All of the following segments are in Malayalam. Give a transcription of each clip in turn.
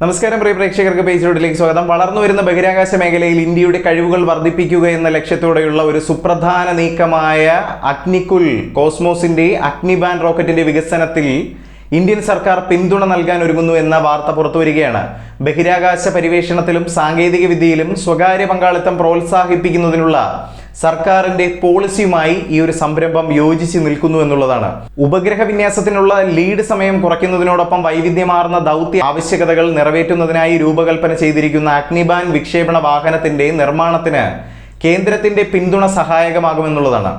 നമസ്കാരം പ്രിയ പ്രേക്ഷകർക്ക് പേജിലോട്ടിലേക്ക് സ്വാഗതം. വളർന്നു വരുന്ന ബഹിരാകാശ മേഖലയിൽ ഇന്ത്യയുടെ കഴിവുകൾ വർദ്ധിപ്പിക്കുക എന്ന ലക്ഷ്യത്തോടെയുള്ള ഒരു സുപ്രധാന നീക്കമായ അഗ്നികുൽ കോസ്മോസിന്റെ അഗ്നിബാൻ റോക്കറ്റിന്റെ വികസനത്തിൽ ഇന്ത്യൻ സർക്കാർ പിന്തുണ നൽകാൻ ഒരുങ്ങുന്നു എന്ന വാർത്ത പുറത്തുവരികയാണ്. ബഹിരാകാശ പരിവേഷണത്തിലും സാങ്കേതിക വിദ്യയിലും സ്വകാര്യ പങ്കാളിത്തം പ്രോത്സാഹിപ്പിക്കുന്നതിനുള്ള സർക്കാരിന്റെ പോളിസിയുമായി ഈ ഒരു സംരംഭം യോജിച്ച് നിൽക്കുന്നു എന്നുള്ളതാണ്. ഉപഗ്രഹ വിന്യാസത്തിനുള്ള ലീഡ് സമയം കുറയ്ക്കുന്നതിനോടൊപ്പം വൈവിധ്യമാർന്ന ദൗത്യ ആവശ്യകതകൾ നിറവേറ്റുന്നതിനായി രൂപകൽപ്പന ചെയ്തിരിക്കുന്ന അഗ്നിബാൻ വിക്ഷേപണ വാഹനത്തിന്റെ നിർമ്മാണത്തിന് കേന്ദ്രത്തിന്റെ പിന്തുണ സഹായകമാകുമെന്നുള്ളതാണ്.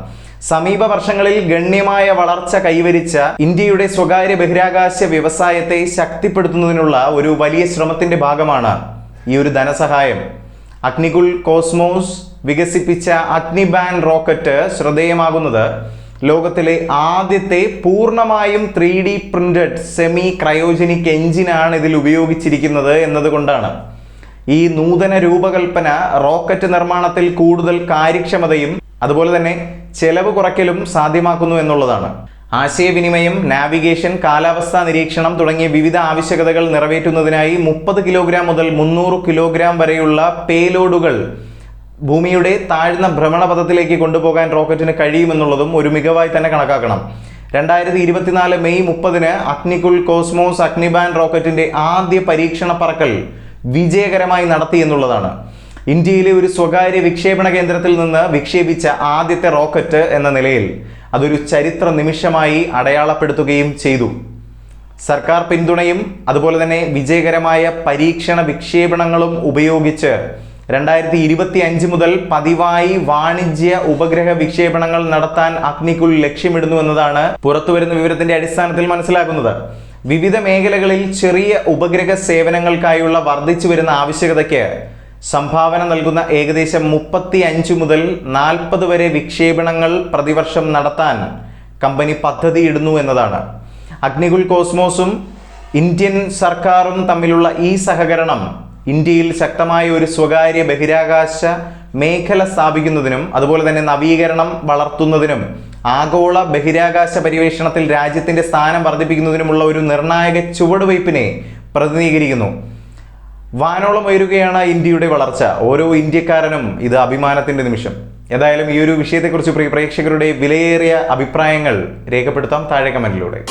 സമീപ വർഷങ്ങളിൽ ഗണ്യമായ വളർച്ച കൈവരിച്ച ഇന്ത്യയുടെ സ്വകാര്യ ബഹിരാകാശ വ്യവസായത്തെ ശക്തിപ്പെടുത്തുന്നതിനുള്ള ഒരു വലിയ ശ്രമത്തിന്റെ ഭാഗമാണ് ഈ ഒരു ധനസഹായം. അഗ്നികുൽ കോസ്മോസ് വികസിപ്പിച്ച അഗ്നിബാൻ റോക്കറ്റ് ശ്രദ്ധേയമാകുന്നത് ലോകത്തിലെ ആദ്യത്തെ പൂർണ്ണമായും 3D പ്രിന്റഡ് സെമി ക്രയോജനിക് എഞ്ചിനാണ് ഇതിൽ ഉപയോഗിച്ചിരിക്കുന്നത് എന്നതുകൊണ്ടാണ്. ഈ നൂതന രൂപകൽപ്പന റോക്കറ്റ് നിർമ്മാണത്തിൽ കൂടുതൽ കാര്യക്ഷമതയും അതുപോലെ തന്നെ ചെലവ് കുറയ്ക്കലും സാധ്യമാക്കുന്നു എന്നുള്ളതാണ്. ആശയവിനിമയം, നാവിഗേഷൻ, കാലാവസ്ഥാ നിരീക്ഷണം തുടങ്ങിയ വിവിധ ആവശ്യകതകൾ നിറവേറ്റുന്നതിനായി 30 കിലോഗ്രാം മുതൽ 300 കിലോഗ്രാം വരെയുള്ള പേലോഡുകൾ ഭൂമിയുടെ താഴ്ന്ന ഭ്രമണപഥത്തിലേക്ക് കൊണ്ടുപോകാൻ റോക്കറ്റിന് കഴിയുമെന്നുള്ളതും ഒരു മികവായി തന്നെ കണക്കാക്കണം. 2024 മെയ് 30 അഗ്നികുൽ കോസ്മോസ് അഗ്നിബാൻ റോക്കറ്റിന്റെ ആദ്യ പരീക്ഷണ പറക്കൽ വിജയകരമായി നടത്തി എന്നുള്ളതാണ്. ഇന്ത്യയിലെ ഒരു സ്വകാര്യ വിക്ഷേപണ കേന്ദ്രത്തിൽ നിന്ന് വിക്ഷേപിച്ച ആദ്യത്തെ റോക്കറ്റ് എന്ന നിലയിൽ അതൊരു ചരിത്ര നിമിഷമായി അടയാളപ്പെടുത്തുകയും ചെയ്തു. സർക്കാർ പിന്തുണയും അതുപോലെ തന്നെ വിജയകരമായ പരീക്ഷണ വിക്ഷേപണങ്ങളും ഉപയോഗിച്ച് 2025 മുതൽ പതിവായി വാണിജ്യ ഉപഗ്രഹ വിക്ഷേപണങ്ങൾ നടത്താൻ അഗ്നികുൽ ലക്ഷ്യമിടുന്നു എന്നതാണ് പുറത്തുവരുന്ന വിവരത്തിന്റെ അടിസ്ഥാനത്തിൽ മനസ്സിലാക്കുന്നത്. വിവിധ മേഖലകളിൽ ചെറിയ ഉപഗ്രഹ സേവനങ്ങൾക്കായുള്ള വർദ്ധിച്ചു വരുന്ന ആവശ്യകതയ്ക്ക് സംഭാവന നൽകുന്ന ഏകദേശം 35 മുതൽ 40 വരെ വിക്ഷേപണങ്ങൾ പ്രതിവർഷം നടത്താൻ കമ്പനി പദ്ധതിയിടുന്നു എന്നതാണ്. അഗ്നികുൽ കോസ്മോസും ഇന്ത്യൻ സർക്കാരും തമ്മിലുള്ള ഈ സഹകരണം ഇന്ത്യയിൽ ശക്തമായ ഒരു സ്വകാര്യ ബഹിരാകാശ മേഖല സ്ഥാപിക്കുന്നതിനും അതുപോലെ തന്നെ നവീകരണം വളർത്തുന്നതിനും ആഗോള ബഹിരാകാശ പരിവേഷണത്തിൽ രാജ്യത്തിന്റെ സ്ഥാനം വർദ്ധിപ്പിക്കുന്നതിനുമുള്ള ഒരു നിർണായക ചുവടുവയ്പ്പിനെ പ്രതിനിധീകരിക്കുന്നു. വാനോളം ഉയരുകയാണ് ഇന്ത്യയുടെ വളർച്ച. ഓരോ ഇന്ത്യക്കാരനും ഇത് അഭിമാനത്തിന്റെ നിമിഷം. ഏതായാലും ഈ ഒരു വിഷയത്തെക്കുറിച്ച് പ്രിയ പ്രേക്ഷകരുടെ വിലയേറിയ അഭിപ്രായങ്ങൾ രേഖപ്പെടുത്താം താഴെ കമന്റിലൂടെ.